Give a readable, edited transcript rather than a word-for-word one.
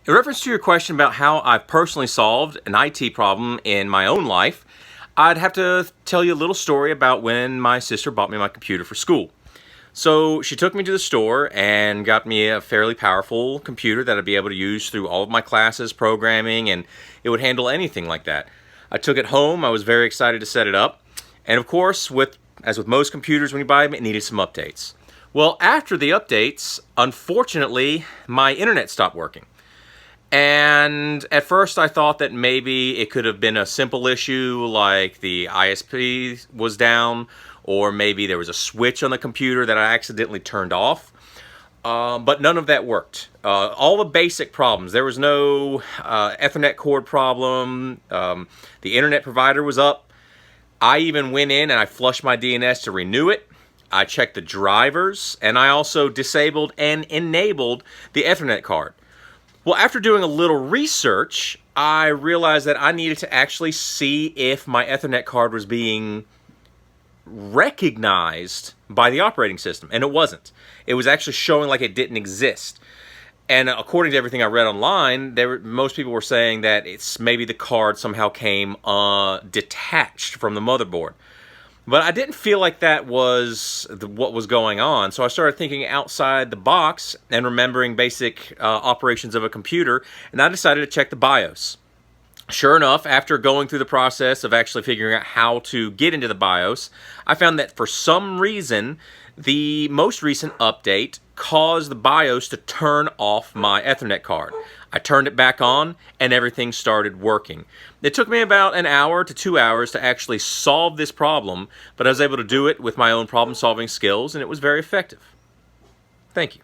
In reference to your question about how I've personally solved an IT problem in my own life, I'd have to tell you a little story about when my sister bought me my computer for school. So she took me to the store and got me a fairly powerful computer that I'd be able to use through all of my classes, programming, and it would handle anything like that. I took it home. I was very excited to set it up. And of course, as with most computers when you buy them, it needed some updates. Well, after the updates, unfortunately, my internet stopped working. And at first I thought that maybe it could have been a simple issue like the ISP was down, or maybe there was a switch on the computer that I accidentally turned off. But none of that worked. All the basic problems. There was no Ethernet cord problem. The internet provider was up. I even went in and I flushed my DNS to renew it. I checked the drivers, and I also disabled and enabled the Ethernet card. Well, after doing a little research, I realized that I needed to actually see if my Ethernet card was being recognized by the operating system, and it wasn't. It was actually showing like it didn't exist. And according to everything I read online, most people were saying that it's maybe the card somehow came detached from the motherboard. But I didn't feel like that was what was going on, so I started thinking outside the box and remembering basic operations of a computer, and I decided to check the BIOS. Sure enough, after going through the process of actually figuring out how to get into the BIOS, I found that for some reason, the most recent update caused the BIOS to turn off my Ethernet card. I turned it back on and everything started working. It took me about an hour to 2 hours to actually solve this problem, but I was able to do it with my own problem-solving skills, and it was very effective. Thank you.